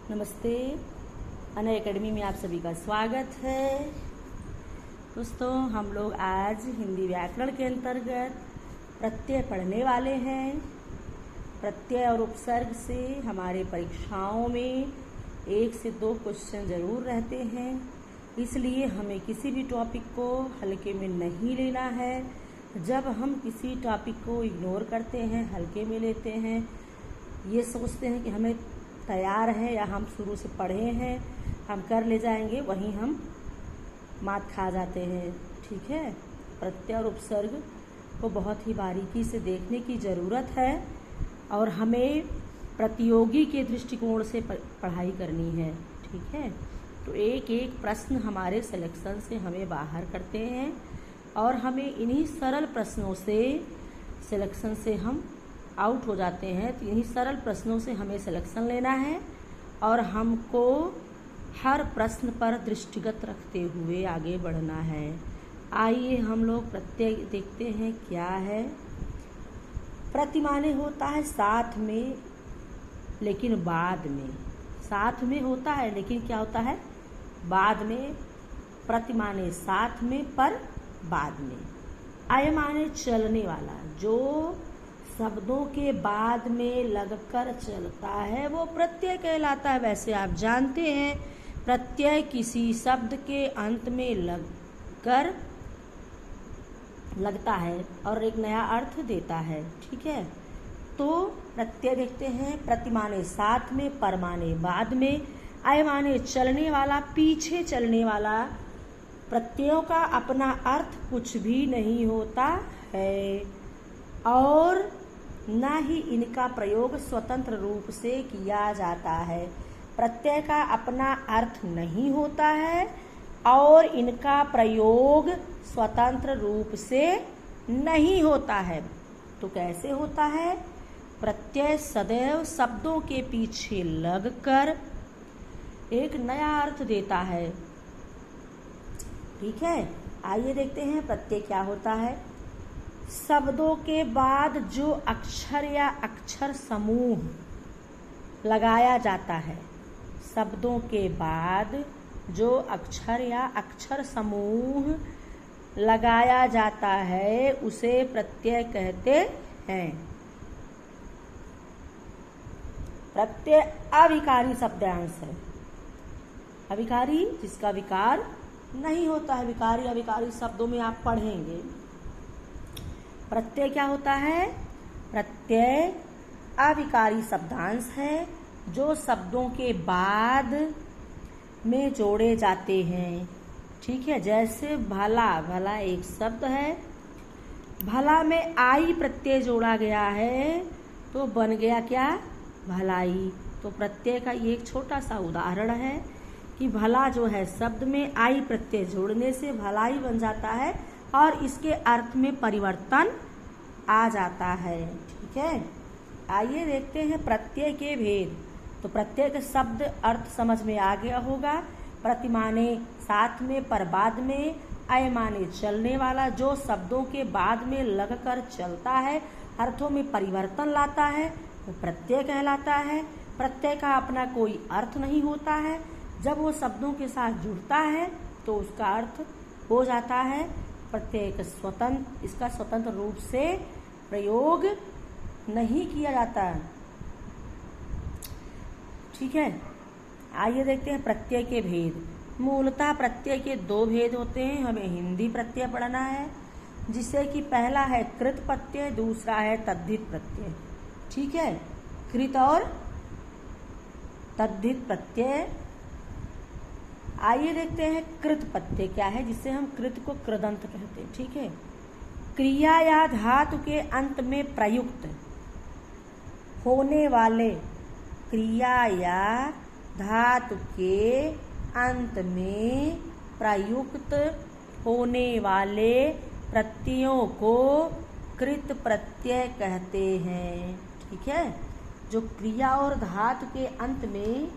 नमस्ते। अनय एकेडमी में आप सभी का स्वागत है। दोस्तों, हम लोग आज हिंदी व्याकरण के अंतर्गत प्रत्यय पढ़ने वाले हैं। प्रत्यय और उपसर्ग से हमारे परीक्षाओं में 1 से 2 क्वेश्चन जरूर रहते हैं, इसलिए हमें किसी भी टॉपिक को हल्के में नहीं लेना है। जब हम किसी टॉपिक को इग्नोर करते हैं, हल्के में लेते हैं, ये सोचते हैं कि हमें तैयार है या हम शुरू से पढ़े हैं, हम कर ले जाएंगे, वहीं हम मात खा जाते हैं। ठीक है, प्रत्यय और उपसर्ग को बहुत ही बारीकी से देखने की ज़रूरत है और हमें प्रतियोगी के दृष्टिकोण से पढ़ाई करनी है। ठीक है, तो एक एक प्रश्न हमारे सिलेक्शन से हमें बाहर करते हैं और हमें इन्हीं सरल प्रश्नों से सिलेक्शन से हम आउट हो जाते हैं। तो इन्हीं सरल प्रश्नों से हमें सिलेक्शन लेना है और हमको हर प्रश्न पर दृष्टिगत रखते हुए आगे बढ़ना है। आइए हम लोग प्रत्यय देखते हैं क्या है। प्रति माने होता है साथ में, लेकिन बाद में। साथ में होता है लेकिन क्या होता है, बाद में। प्रति माने साथ में, पर बाद में। आय माने चलने वाला, जो शब्दों के बाद में लगकर चलता है वो प्रत्यय कहलाता है। वैसे आप जानते हैं प्रत्यय किसी शब्द के अंत में लगता है और एक नया अर्थ देता है। ठीक है, तो प्रत्यय देखते हैं। प्रति माने साथ में, पर माने बाद में, आय माने चलने वाला, पीछे चलने वाला। प्रत्ययों का अपना अर्थ कुछ भी नहीं होता है और न ही इनका प्रयोग स्वतंत्र रूप से किया जाता है। प्रत्यय का अपना अर्थ नहीं होता है और इनका प्रयोग स्वतंत्र रूप से नहीं होता है। तो कैसे होता है? प्रत्यय सदैव शब्दों के पीछे लगकर एक नया अर्थ देता है। ठीक है, आइए देखते हैं प्रत्यय क्या होता है। शब्दों के बाद जो अक्षर या अक्षर समूह लगाया जाता है, शब्दों के बाद जो अक्षर या अक्षर समूह लगाया जाता है उसे प्रत्यय कहते हैं। प्रत्यय अविकारी शब्दांश है। अविकारी जिसका विकार नहीं होता है। विकारी अविकारी शब्दों में आप पढ़ेंगे। प्रत्यय क्या होता है? प्रत्यय अविकारी शब्दांश है जो शब्दों के बाद में जोड़े जाते हैं। ठीक है, जैसे भला। भला एक शब्द है, भला में आई प्रत्यय जोड़ा गया है तो बन गया क्या? भलाई। तो प्रत्यय का ये एक छोटा सा उदाहरण है कि भला जो है शब्द में आई प्रत्यय जोड़ने से भलाई बन जाता है और इसके अर्थ में परिवर्तन आ जाता है। ठीक है, आइए देखते हैं प्रत्यय के भेद। तो प्रत्यय के शब्द अर्थ समझ में आ गया होगा। प्रति माने साथ में, पर बाद में, आय माने चलने वाला, जो शब्दों के बाद में लगकर चलता है, अर्थों में परिवर्तन लाता है, वो प्रत्यय कहलाता है। प्रत्यय का अपना कोई अर्थ नहीं होता है। जब वो शब्दों के साथ जुड़ता है तो उसका अर्थ हो जाता है। प्रत्यय इसका स्वतंत्र रूप से प्रयोग नहीं किया जाता। ठीक है, आइए देखते हैं प्रत्यय के भेद। मूलतः प्रत्यय के 2 भेद होते हैं। हमें हिंदी प्रत्यय पढ़ना है, जिससे कि पहला है कृत प्रत्यय, दूसरा है तद्धित प्रत्यय। ठीक है, कृत और तद्धित प्रत्यय। आइए देखते हैं कृत प्रत्यय क्या है, जिससे हम कृत को कृदंत कहते हैं। ठीक है, क्रिया या धातु के अंत में प्रयुक्त होने वाले, क्रिया या धातु के अंत में प्रयुक्त होने वाले प्रत्ययों को कृत प्रत्यय कहते हैं। ठीक है, जो क्रिया और धातु के अंत में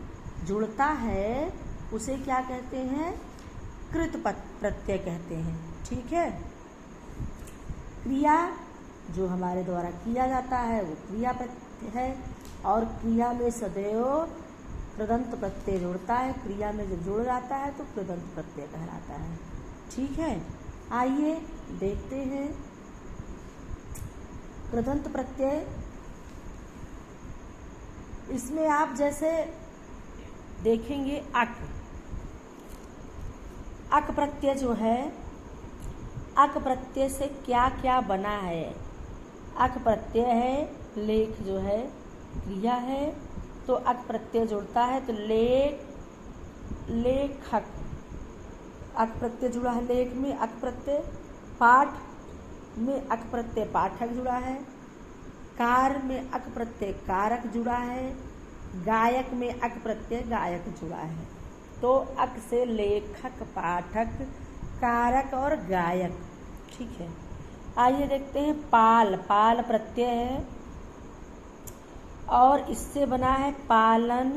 जुड़ता है उसे क्या कहते हैं? कृत प्रत्यय कहते हैं। ठीक है, क्रिया जो हमारे द्वारा किया जाता है वो क्रिया प्रत्यय है और क्रिया में सदैव कृदंत प्रत्यय जुड़ता है, क्रिया में जब जुड़ जाता है तो कृदंत प्रत्यय कहलाता है। ठीक है, आइए देखते हैं कृदंत प्रत्यय। इसमें आप जैसे देखेंगे अक प्रत्यय जो है, अक प्रत्यय से क्या क्या बना है। अक प्रत्यय है, लेख जो है क्रिया है, तो अक प्रत्यय जुड़ता है तो लेखक। अक प्रत्यय जुड़ा है लेख में, अक प्रत्यय पाठ में अक प्रत्यय पाठक जुड़ा है, कार में अक प्रत्यय कारक जुड़ा है, गायक में अक प्रत्यय गायक जुड़ा है। तो अक से लेखक, पाठक, कारक और गायक। ठीक है, आइए देखते हैं पाल प्रत्यय है और इससे बना है पालन,